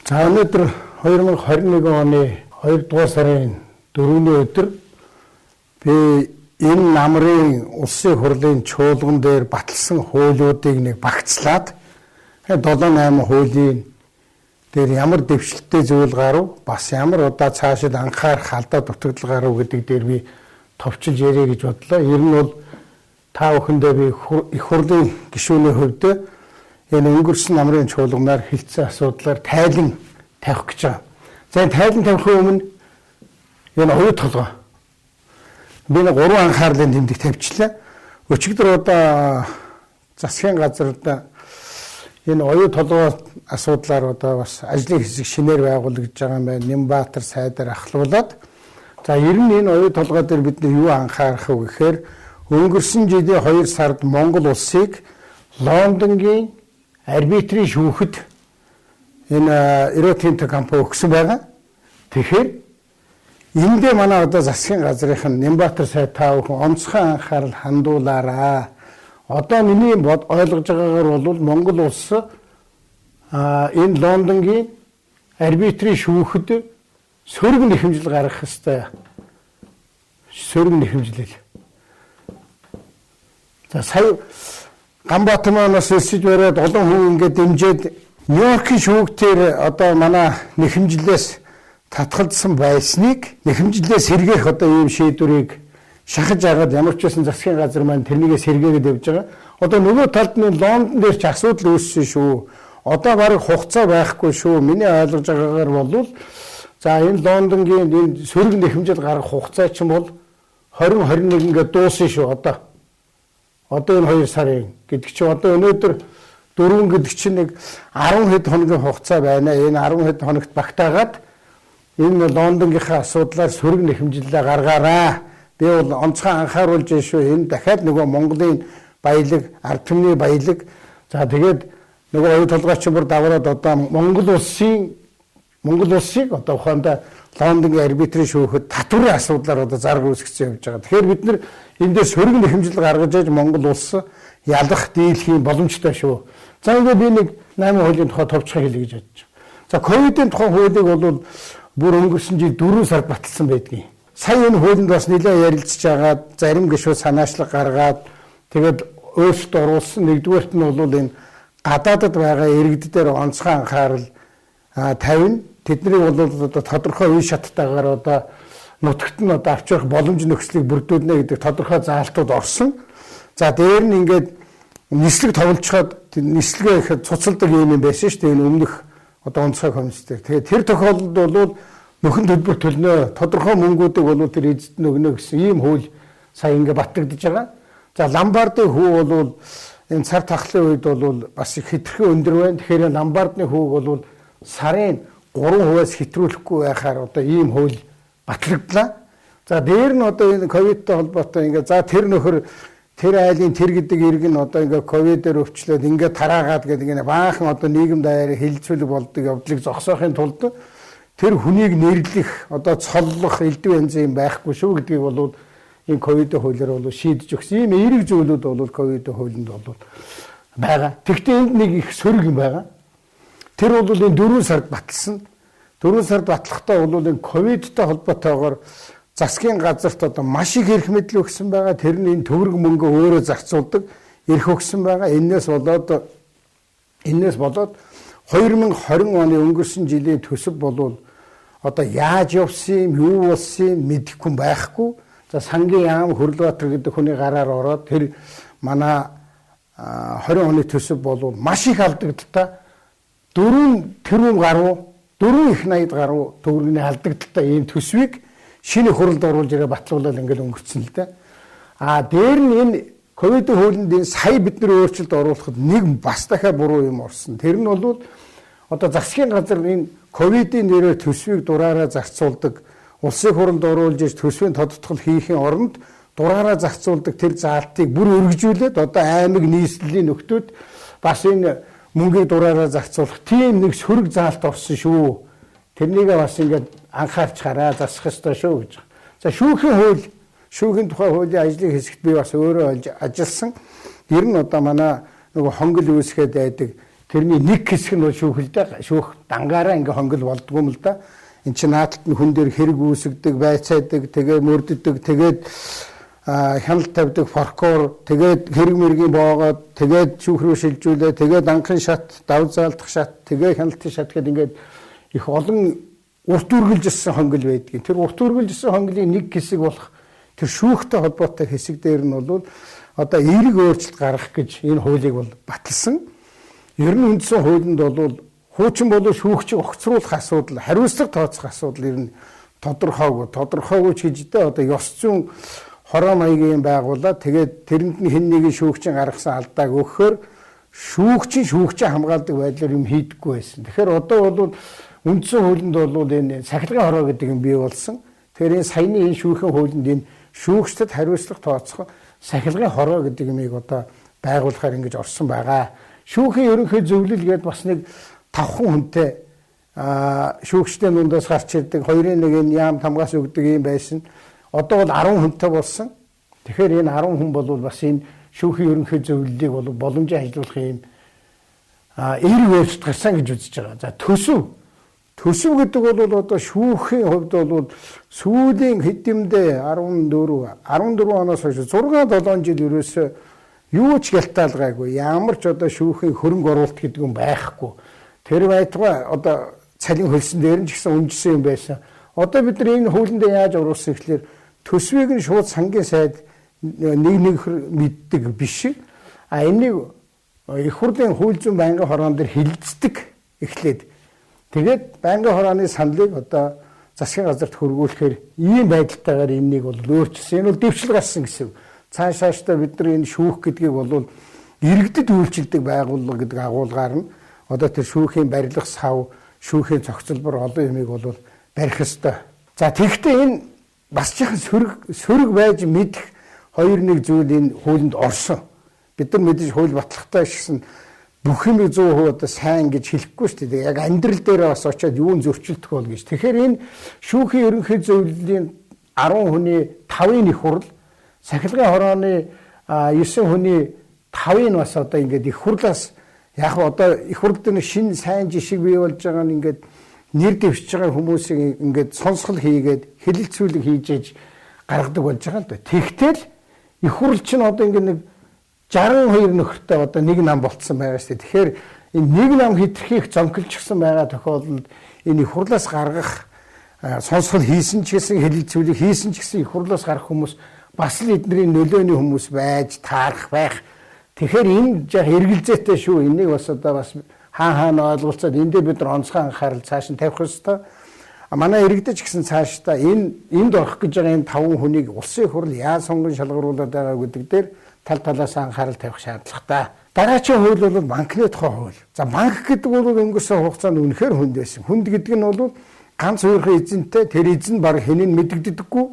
За өнөөдөр 2021 оны 2 дугаар сарын 4-ний өдөр би энэ намрын улсын хурлын чуулган дээр баталсан хуулиудыг нэг багцлаад 7-8 хуулийн дээр ямар дэвшилттэй зүйл гарав, бас ямар удаа цаашид анхаарах алдаа дутагдал гарав гэдэг дээр би товчилж ярих гэж бодлоо. Ер нь бол та бүхэндээ би их хурлын гишүүний хувьд энэ өнгөрсөн намрын чуулганаар хилцсэн асуудлаар тайлан тавих гэж байгаа. За энэ тайлан тавихын өмнө энэ оюу толгой. Би нэг 3 анхаарлын тэмдэг тавьчлаа. Өчигдөр одоо засгийн газарт энэ оюу толгой асуудлаар одоо бас ажлын хэсэг шинээр байгуулагдж байгаа юм байна. Нямбаатар сайдаар ахлуулад. За ер нь энэ оюу толгой дээр бид юу анхаарах вэ гэхээр өнгөрсөн жилийн 2 сард Монгол улсыг Лондонгийн арбитрийн шүүхэд энэ Эротинто компани өгсөн байгаа. Тэгэхээр эндээ манай одоо засгийн газрын Нямбаатар сайд та бүхэн онцгой анхаарал хандуулаарай. Одоо миний ойлгож байгаагаар бол Монгол улс энэ Лондонгийн арбитрийн шүүхэд сөрөг нэхэмжил гаргах ёстой. Сөрөг нэхэмжлэл. За сая Ганбаатар манаас өсөж бариад олон хүн ингээд дэмжиж Нью-Йоркийн шүүгтээр одоо манай нэхэмжлээс татгалзсан байсныг нэхэмжлээс сэргээх одоо ийм шийдвэрийг шахаж агаад ямар ч байсан засгийн газар маань тэрнийгээ сэргээгээд явж байгаа. Одоо нөгөө талд нь Лондон дээр ч асуудал үүссэн шүү. Одоо бараг хугацаа байхгүй шүү. Миний ойлгож байгаагаар бол за энэ Лондонгийн энэ сөрөг нэхэмжил гарах хугацаа чинь бол 2021 ингээд дуусна шүү одоо. Одоо энэ 2 сарын гэдэг чинь одоо өнөөдөр 4 гэдэг чинь нэг 10 хэд хоногийн хугацаа байна. Энэ 10 хэд хоногт багтаагаад энэ Лондонгийнхаа асуудлаар сөрөг нэхэмжиллээ гаргаарай. Би бол онцгой анхааруулж байна шүү. Энэ дахиад нөгөө Монголын баялаг, ард түмний баялаг. За тэгээд нөгөө оюу толгойч бүр даваад одоо Монгол улсыг одоо ухаандаа Лондонгийн арбитрийн шүүхэд татварын асуудлаар одоо зарга үүсгэсэн явж байгаа. Тэгэхээр бид нар энэ дээр сөрөг нэхэмжил гаргаж яаж Монгол улс ялах дийлхийн боломжтой шүү. За ингээд би нэг 8 хуулийн тухай товчхон хэлье гэж бодож байна. За ковидын тухай хуулийг бол бүр өнгөрсөн жил 4 сард баталсан байдгийг. Сая энэ хуулинд бас нэлээд ярилцж байгаа зарим гишүүд санаачлаг гаргаад тэгээд өөрсдөө оруулсан. Нэгдүгээрт нь бол энэ гадаадд байгаа иргэд дээр онцгой анхаарал тавина. Тэднийг бол одоо тодорхой үе шаттайгаар одоо нутагт нь одоо авчрах боломж нөхцөлийг бүрдүүлнэ гэдэг тодорхой заалтууд орсон. За дээр нь ингээд нислэг товлцоход нислэгээ их цуцалдаг юм байсан шүү дээ. Энэ өмнөх одоо онцгой комисс дээр. Тэгээд тэр тохиолдолд бол нөхөн төлбөр төлнө. Тодорхой мөнгүүдийг бол тэр эзэд нөгнө гэсэн ийм хууль сая ингээд батлагдж байгаа. За Ламбардын хүү бол энэ цар тахлын үед бол бас их хэтэрхий өндөр байна. Тэгэхээр Ламбардны хүүг бол сарын 3%-аас хэтрүүлэхгүй байхаар одоо ийм хууль батлагдлаа. За дээр нь одоо энэ ковидтэй холбоотой ингээд за тэр нөхөр тэр айлын тэр гэдэг ирг нь одоо ингээд ковидээр өвчлөөд ингээд тараагаад гэдэг нэг баахан одоо нийгэм даяар хилцүүлэг болдог явдлыг зогсоохын тулд тэр хүнийг нэрлэх одоо цоллох элдв янзын байхгүй шүү гэдгийг бол энэ ковидын хуулиар бол шийдэж өгсөн. Ийм эерэг зүйлүүд бол ковидын хуулинд бол байгаа. Тэгвэл энд нэг их сөрөг юм байгаа. Тэр бол энэ 4 сард баталсан. 4 сард батлахдаа бол энэ ковидтай холбоотойгоор засгийн газарт одоо маш их эрх мэдэл өгсөн байгаа. Тэр нь энэ төгрөг мөнгө өөрөө зарцуулдаг эрх өгсөн байгаа. Энээс болоод 2020 оны өнгөрсөн жилийн төсөв бол одоо яаж явсан, юу болсон мэдэхгүй байхгүй. За сангийн яам Хөрлбаатар гэдэг хүний гараар ороод тэр манай 20 оны төсөв бол маш их алдагдaltaа 4 тэрбум гаруй 4 их 80 гаруй төгрөгийн алдагдaltaа ийм төсвийг шинэ хуралд оруулж ирээ батлуулаад ингээд өнгөрцөн л дээ. Дээр нь энэ ковидын хуулинд энэ сая бид нар өөрчлөлт оруулахад нэг бас дахиад буруу юм орсон. Тэр нь бол одоо засгийн газар энэ ковидын нэрээр төсвийг дураараа зарцуулдаг, улсын хурлд оруулж иж төсвийн тодтгол хийхин оронд дураараа зарцуулдаг тэр заалтыг бүр өргөжүүлээд одоо аймаг нийслэлийн нөхдүүд бас энэ мөнгийг дураараа зарцуулах тийм нэг сөрөг заалт орсон шүү. Тэрнийг бас ингээд анхаарч хараа засах ёстой шүү гэж. За шүүхийн тухай хуулийн ажлын хэсэгт би бас өөрөө ажилласан. Ер нь одоо манай нөгөө хонгол үүсгээд байдаг тэрний нэг хэсэг нь шүүхэлдэ шүүх дангаараа ингээ хонгол болдгоо юм л да. Энд чинь наадтал нь хүн дээр хэрэг үүсгдэг, байцаадаг, тэгээ мөрддөг, тэгээд хяналт тавьдаг, форкор, тэгээд хэрэг мэргийн боогоод, тэгээд шүүх рүү шилжүүлээ, тэгээд анхын шат, давж заалдах шат, тэгээд хяналтын шат гэдэг ингээд их олон урт үргэлжилсэн хонгол байдгийг. Тэр урт үргэлжилсэн хонголын нэг хэсэг болох тэр шүүхтэй холбоотой хэсэг дээр нь бол одоо эерэг өөрчлөлт гаргах гэж энэ хуулийг бол баталсан. Ер нь үндсэн хуулинд бол хуучин болов шүүгчийг огцруулах асуудал, хариуцлага тооцох асуудал ер нь тодорхойгүй ч гэж дээ одоо ёс зүйн хороо маягийн байгуулаад тэгээд тэрэнд нь хэн нэгэн шүүгчийн гаргасан алдааг өгөхөөр шүүгчийн хамгаалдаг байдлаар юм хийдэггүй байсан. Тэгэхээр одоо бол үндсэн хуулинд бол энэ сахилгын хороо гэдэг юм бий болсон. Тэгэхээр энэ саяны энэ шүүхийн хуулинд энэ шүүгчдэд хариуцлага тооцох сахилгын хороо гэдэг юмыг одоо байгуулахаар ингэж орсон байгаа. Шүүхийн ерөнхий зөвлөл гэдэг бас нэг 5 хүнтэй шүүгчдийн дундаас гарч ирдэг 2-1 яам тамгаас өгдөг юм байсан. Одоо бол 10 хүнтэй болсон. Тэгэхээр энэ 10 хүн бол бас энэ шүүхийн ерөнхий зөвлөлийг бол боломжтой ажиллуулах юм эерэг өөрчлөлт гарсан гэж үзэж байгаа. За төсөв гэдэг бол одоо шүүхийн хувьд бол сүүлийн хэдэмдээ 14 оноос хойш 6-7 жил ерөөсөө юу ч гялтаалгаагүй. Ямар ч одоо шүүхийн хөрөнгө оруулалт гэдэг юм байхгүй. Тэр байтугай одоо цалин хөлсөн дээр нь ч гэсэн үнжсэн юм байсан. Одоо бид нар энэ хуулиндээ яаж оруулсан гэхэлэр төсвийг нь шууд сангийн сайд нэг мэддэг биш. Энийг их хурлын хууль зүйн байнгын хороон дээр хилцдэг эхлээд тэгээд байнгын хорооны саналыг одоо засгийн газарт хөргүүлэхээр ийм байдалтайгаар энэнийг бол өөрчилсөн. Энэ бол дэвшил гарсан гэсэн. Цаашаашдаа бид нар энэ шүүх гэдгийг бол иргэдэд үйлчилдэг байгууллага гэдэг агуулгаар нь одоо тэр шүүхийн барилга сав, шүүхийн цогцлбор олон юмыг бол барих ёстой. За тэгэхдээ энэ бас чихэн сөрөг байж мэдэх 2-1 зүйл энэ хуулинд орсон. Бид нар мэдээж хууль батлахтаа гэсэн бүх юм 100% одоо сайн гэж хэлэхгүй шүү дээ. Яг амьдрал дээр бас очиод юун зөрчилдөх бол гэж. Тэгэхээр энэ шүүхийн ерөнхий зөвлөлийн 10 хүний 5-ын их хурл, сахилгын хорооны 9 хүний 5-ын бас одоо ингээд их хурлаас яг одоо их хурл дээр шинэ сайн жишг бий болж байгаа нь ингээд нэр дэвшиж байгаа хүмүүсийг ингээд сонсгол хийгээд хэлэлцүүлэг хийж ээж гаргадаг болж байгаа л да. Тэгтэл их хурл чинь одоо ингээд нэг 62 нөхөртэй одоо нэг нам болцсон байгаа шүү дээ. Тэгэхээр энэ нэг нам хэтэрхийх зонкилжсэн байгаа тохиолдолд энэ их хурлаас гаргах сонсгол хийсэн ч гэсэн хэлэлцүүлэг хийсэн ч гэсэн их хурлаас гарах хүмүүс бас л эдний нөлөөний хүмүүс байж таарах байх. Тэгэхээр энэ яг эргэлзээтэй шүү. Энийг бас одоо бас хаана ойлголцоод энэ дээр бид нар онцгой анхаарал цааш нь тавих ёстой. Манай иргэдэж гисэн цаашдаа энд орох гэж байгаа энэ 5 хүнийг улсын их хурл яаж сонгон шалгаруулад байгаа гэдэг дээр талаас анхаарал тавих шаардлагатай. Дараагийн хууль бол банкны тухай хууль. За банк гэдэг бол өнгөрсөн хугацаанд үнэхээр хүнд байсан. Хүнд гэдэг нь бол ганц өөрхөн эзэнтэй тэр эзэн баг хэнийн мэддэгддэггүй.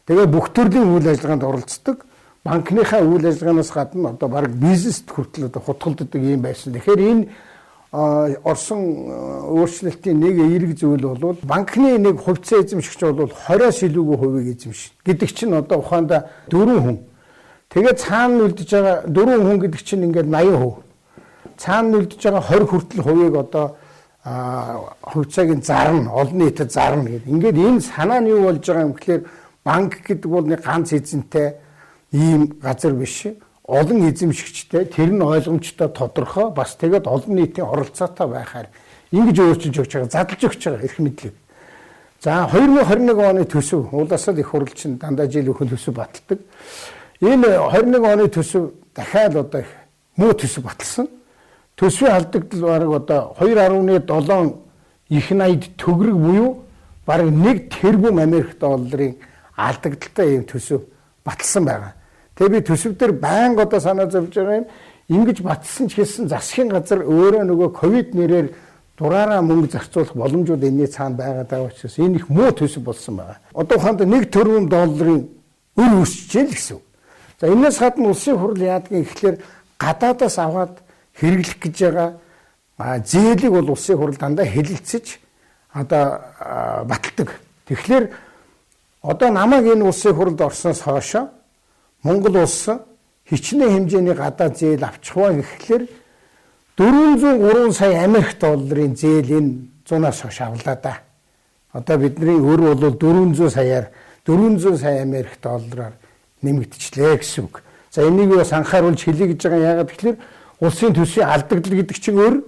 Тэгээ бүх төрлийн үйл ажиллагаанд оролцдог. Банкныхаа үйл ажиллагаанаас гадна одоо баг бизнест хүртэл одоо хутгалддаг юм байсан. Тэгэхээр энэ орсон өөрчлөлтийн нэг эерэг зүйл бол банкны нэг хувьцаа эзэмшигч бол 20-аас илүүгүй хувийг эзэмшнэ. Гэдэг чинь одоо ухаанда 4 хүн. Тэгээд цаана үлдэж байгаа 4 хүн гэдэг чинь ингээд 80%. Цаана үлдэж байгаа 20 хүртэл хувийг одоо хувьцаагийн зарна, олон нийтэд зарна гэдэг. Ингээд энэ санаа нь юу болж байгаа юм гэхээр банк гэдэг бол нэг ганц эзэнтэй ийм газар биш. Олон эзэмшигчтэй, тэр нь ойлгомжтой тодорхой, бас тэгээд олон нийтийн оролцоотой байхаар ингэж өөрчилж өгч байгаа, задлж өгч байгаа эрх мэдлэг. За 2021 оны төсөв уулаас л их хурл чинь дандаа жил өхөн төсөв баталдаг. Энэ 21 оны төсөв дахиад одоо муу төсөв баталсан. Төсвийн алдагдал бараг одоо 2.7 их найд төгрөг буюу бараг 1 тэрбум Америк долларын алдагдaltaй ийм төсөв баталсан байгаа. Тэгээ би төсөв дээр байнга одоо санаа зовж байгаа юм. Ингэж батсан ч гэсэн засгийн газар өөрөө нөгөө ковид нэрээр дураараа мөнгө зарцуулах боломжууд энэний цаана байгаа даа учраас энэ их муу төсөв болсон байгаа. Одоо ухаанд 1 тэрбум долларын өр өсчихжээ л гэсэн. За энэс гадна улсын хурл яадгийг ихлээр гадаадаас аваад хэрэглэх гэж байгаа зээлийг бол улсын хурл дандаа хэлэлцэж одоо баталдаг. Тэгэхээр одоо намайг энэ улсын хурлд орсноос хойшоо Монгол улс хичнээн хэмжээний гадаад зээл авчихваа гэхлээр 403 сая Америк долларын зээл энэ 100-аас хойш авлаа да. Одоо бидний өр бол 400 сая Америк доллараар нэмэгдчихлээ гэсэн үг. За энийг бас анхааруулж хэлье гэж байгаа. Яагаад гэвэл улсын төсвийн алдагдал гэдэг чинь өөр,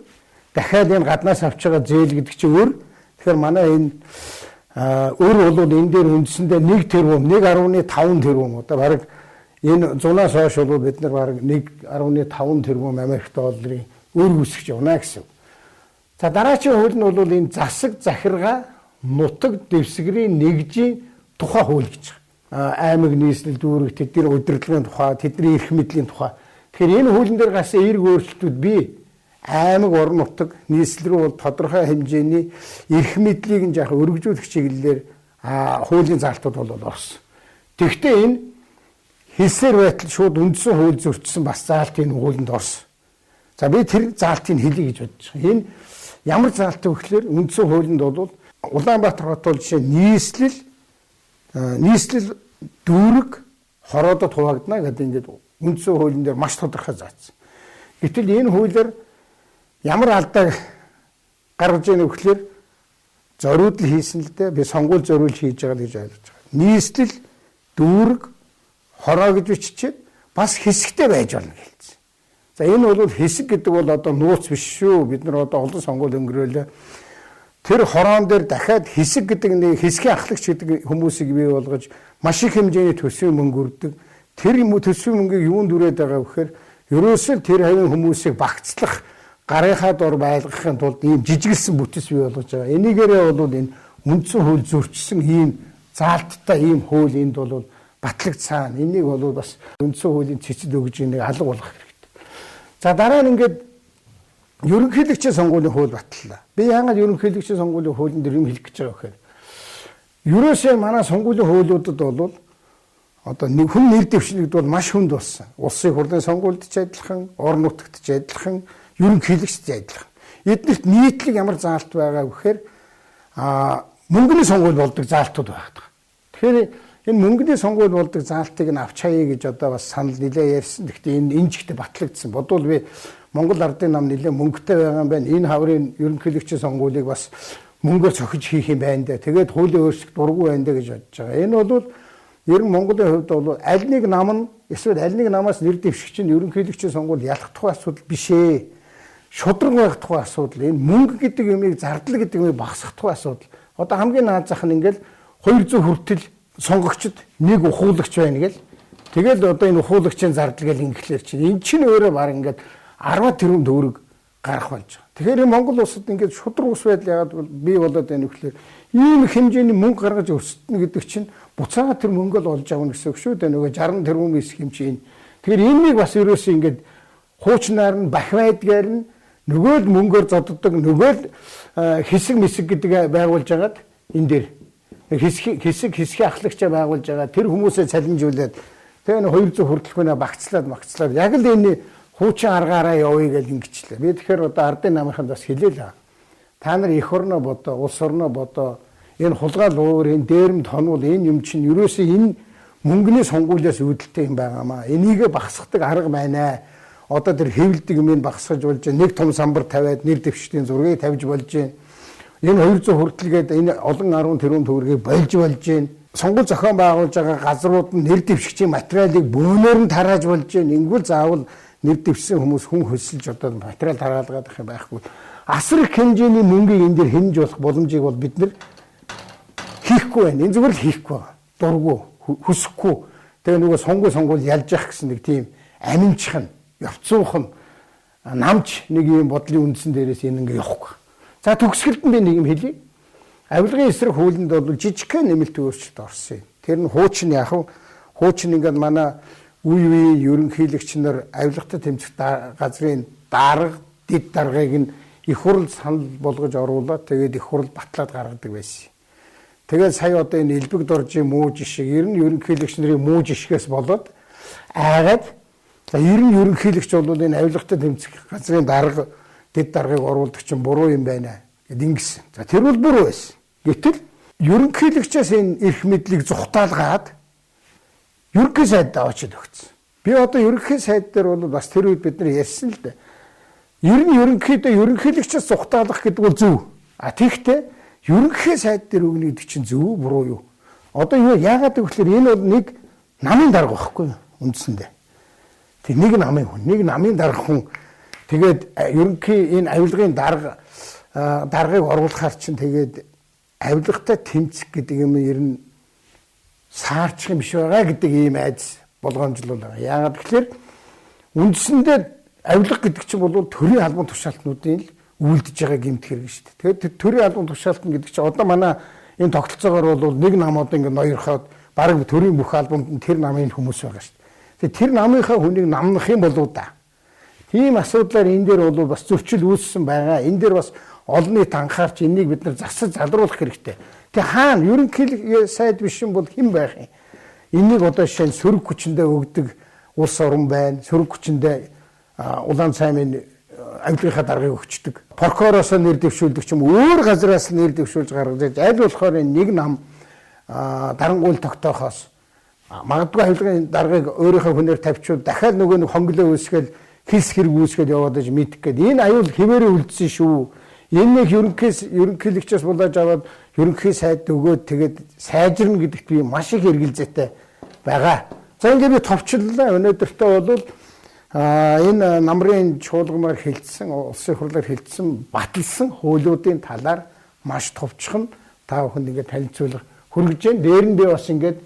дахиад энэ гаднаас авч байгаа зээл гэдэг чинь өөр. Тэгэхээр манай энэ өр бол энэ дээр үндсэндээ 1 тэрбум, 1.5 тэрбум одоо бараг энэ 100-аас хойш бол бид нар бараг 1.5 тэрбум Америк долларын өр үсгэж явна гэсэн. За дараагийн хууль нь бол энэ засаг захиргаа нутаг дэвсгэрийн нэгжийн тухай хууль гэж байгаа. Аймаг нийслэл дүүрэг тэдний удирдлагын тухай, тэдний эрх мэдлийн тухай. Тэгэхээр энэ хуулийн дээр гарсан эерэг өөрчлөлтүүд бий. Аймаг орон нутаг нийслэл рүү бол тодорхой хэмжээний эрх мэдлийг нь яах өргөжүүлэх чиглэлээр хуулийн залтууд бол орсон. Тэгвэл энэ хэлсээр байтал шууд үндсэн хууль зөрчсөн бас заалт энэ хуулинд орсон. За би тэр заалтыг хэлье гэж бодож байгаа. Энэ ямар заалт вэ гэхээр үндсэн хуулинд бол Улаанбаатар хот бол жишээ нийслэл дүүрэг хороодод хуваагдана гэдэг ингээд үндсэн хуулийн дээр маш тодорхой заасан. Гэтэл энэ хуулиар ямар алдаа гаргаж ийнэ гэхээр зориуд л хийсэн л дээ. Би сонгуул зориул хийж байгаа гэж ойлгож байгаа. Нийслэл дүүрэг хороо гэж биччихээд бас хэсэгтэй байж болно гэлцсэн. За энэ бол хэсэг гэдэг бол одоо нууц биш шүү. Бид нар одоо олон сонгуул өнгөрөөлөө. Тэр хороон дээр дахиад хэсэг гэдэг нэг хэсгийн ахлагч гэдэг хүмүүсийг бий болгож маш их хэмжээний төсвийн мөнгө өрдөг. Тэр төсвийн мөнгийг юунд дүрээд байгаа вэ гэхээр ерөөсөө тэр хавийн хүмүүсийг багцлах, гарынхаа дор байлгахын тулд ийм жижигэлсэн бүтэц бий болгож байгаа. Энийгээрээ бол энэ үндсэн хууль зөрчсөн ийм заалттай ийм хууль энд бол батлагдсан. Энийг бол бас үндсэн хуулийн цэцэд өгж энийг алга болгох хэрэгтэй. За дараа нь ингээд ерөнхийлөгчийн сонгуулийн хууль батллаа. Би яагаад ерөнхийлөгчийн сонгуулийн хуулийн дээр юм хэлэх гэж байгаа вэ гэхээр ерөөсөө манай сонгуулийн хуулиудад бол одоо хүн нэр дэвшилэгд бол маш хүнд болсон. Улсын хурлын сонгуульд ч адилхан, орон нутагт ч адилхан, ерөнхийлөгчд ч адилхан. Эднэрт нийтлэг ямар заалт байгаа вэ гэхээр мөнгөний сонгуул болдог заалтууд байдаг. Тэгэхээр энэ мөнгөний сонгуул болдог заалтыг нь авч хаяа гэж одоо бас санал нэлээ ярьсан. Гэхдээ энэ жигтэй батлагдсан. Бодвол би Монгол Ардын нам нэлээ мөнгөтэй байгаа юм байна. Энэ хаврын ерөнхийлөгчийн сонгуулийг бас мөнгөөр цохиж хийх юм байна даа. Тэгээд хуулийн өөрчлөлт дургүй байна даа гэж бодож байгаа. Энэ бол ер нь Монголын хувьд бол аль нэг нам нь эсвэл аль нэг намаас нэр дэвшигч нь ерөнхийлөгчийн сонгуул ялах тухай асуудал биш ээ. Шудраг байх тухай асуудал. Энэ мөнгө гэдэг юмыг зардал гэдэг юмыг багасгах тухай асуудал. Одоо хамгийн наад зах нь ингээл 200 хүртэл сонгогчд нэг ухуулагч байна гэл. Тэгэл одоо энэ ухуулагчийн зардал гэл ингэлэр чинь эн чинь өөрөө баг ингээд 10 тэрбум төгрөг гарах болж байгаа. Тэгэхээр энэ Монгол улсад ингээд шудраг ус байдал яагаад бий болоод байна вэ гэхээр ийм хэмжээний мөнгө гаргаж өрсөлдөнө гэдэг чинь буцаага тэр мөнгө л олж авна гэсэн үг шүү дээ. Нөгөө 60 тэрбум эсэх юм чинь. Тэгэхээр энэнийг бас ерөөсөө ингээд хуучнаар нь бах байдгаар нь нөгөө л мөнгөөр зодддог нөгөө л хэсэг мэсэг гэдэг байгуулж агаад энэ дээр хэсгийн ахлагчаа байгуулж байгаа тэр хүмүүсээ цалинжуулаад тэгээ 200 хүртэлхүүнээ багцлаад яг л энэ хуучин аргаараа явъя гэж ингэчлээ. Би тэгэхээр одоо ардын намынханд бас хэлээ л. Та нар эх орноо бодоо, улс орноо бодоо. Энэ хулгаал уур, энэ дээрэмд хонвол энэ юм чинь ерөөсөө энэ мөнгөний сонгуулиас үүдэлтэй юм байгаамаа. Энийг багасгадаг арга байна. Одоо тэр хэвлдэг юмыг багасгаж болж нэг том самбар тавиад нэр дэвшигчдийн зургийг тавьж болж байна. Энэ 200 хүртэлгээд энэ олон 10 тэрбум төгрөгийг болж байна. Сонгуул зохион байгуулж байгаа газрууд нь нэр дэвшигчийн материалыг бөөнөр нь тарааж болж байна. Ингүүл заавал нэр дэвшсэн хүмүүс хүн хөсөлж одоо материал тараалгаад байх юм байхгүй. Асар их хэмжээний мөнгийг энэ дээр хэмж болох боломжийг бол бид нар хийхгүй байна. Энэ зүгээр л хийхгүй байна. Дургу, хүсэхгүй. Тэгээ нөгөө сонгуул ялж явах гэсэн нэг тийм аминчхан, явцуухан намч нэг юм бодлын үндсэн дээрээс энэ ингээ явахгүй. За төгсгөлд нь би нэг юм хэлье. Авилгын эсрэг хуулинд бол жижигхэн нэмэлт өөрчлөлт орсон юм. Тэр нь хуучин яах вэ? Хуучин ингээд манай үе ерөнхийлөгч нар авилгатай тэмцэх газрын дарга, дэд даргаыг нь их хурл санал болгож оруулаад тэгээд их хурл батлаад гаргадаг байсан. Тэгээд сая одоо энэ элбэг доржийн муу жишээ ер нь ерөнхийлөгч нарын муу жишгээс болоод айгаад за ер нь ерөнхийлөгч бол энэ авилгатай тэмцэх газрын дарга, дэд даргаыг оруулдаг чинь буруу юм байна гэд ингэсэн. За тэр бол буруу байсан. Гэтэл ерөнхийлөгчөөс энэ эрх мэдлийг зүхтаалгаад ерөнхий сайд авчид өгсөн. Би одоо ерөнхий сайд дээр бол бас тэр үед бид нар ярьсан л дээ. Ер нь ерөнхийдөө ерөнхийлөгчөөс зүхтаалах гэдэг бол зөв. Тэгэхдээ ерөнхий сайд дээр өгнө гэдэг чинь зөв буруу юу? Одоо яагаад гэвэл энэ бол нэг намын дарга байхгүй юу үндсэндээ. Тэг нэг намын дарга хүн тэгээд ерөнхий энэ авилгын даргыг оруулахаар чинь тэгээд авилгатай тэмцэх гэдэг юм ер нь саарчих юм биш байгаа гэдэг ийм айдас болгоомжлол байгаа. Яагаад гэвэл үндсэндээ авилга гэдэг чинь бол төрийн албан тушаалтнуудын л үйлдэж байгаа гэмт хэрэг шүү дээ. Тэгээд төрийн албан тушаалтан гэдэг чинь одоо манай энэ тогтолцоогоор бол нэг нам одоо ингэ ноёрхоод бараг төрийн бүх албанд тэр намын хүмүүс байгаа шүү дээ. Тэгээд тэр намынхаа хүнийг намнах юм болоо да. Тийм асуудлаар энэ дээр бол бас зөрчил үүссэн байгаа. Энэ дээр бас олон нийт анхаарч энийг бид нар засаж залруулах хэрэгтэй. Тэг хаана ерөнхий сайд биш юм бол хэн байх юм? Энийг одоо жишээ нь сөрөг хүчиндээ өгдөг улс орн байна. Сөрөг хүчиндээ улаан цаймын авилгынхаа даргыг өгчдөг. Прокуророос нэр дэвшүүлдэг ч юм өөр газраас нэр дэвшүүлж гаргаж аль болохоор нэг нам дарангуул тогтоохоос магадгүй авилгын даргыг өөрийнхөө хүнээр тавьчихвал дахиад нөгөө нэг хонглоо үүсгээл хис хэрэг үүсгээл яваад иж мэдэх гээд энэ аюул хിവэрэ үлдсэн шүү. Энэ нэг ерөнхийлөгчөөс булааж аваад ерөнхий сайд өгөөд тэгээд сайжирна гэдэгт би маш их эргэлзээтэй байгаа. За ингээд би товчлолоо. Өнөөдөртөө бол энэ намрын чуулганаар хэлсэн, улсын хурлаар хэлсэн, баталсан хуулиудын талаар маш товчхон та бүхэнд ингээд танилцуулга хүргэж байна. Дээр нь би бас ингээд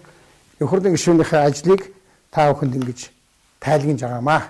их хурлын гишүүнийхээ ажлыг та бүхэнд ингэж тайлгнаж байгаамаа.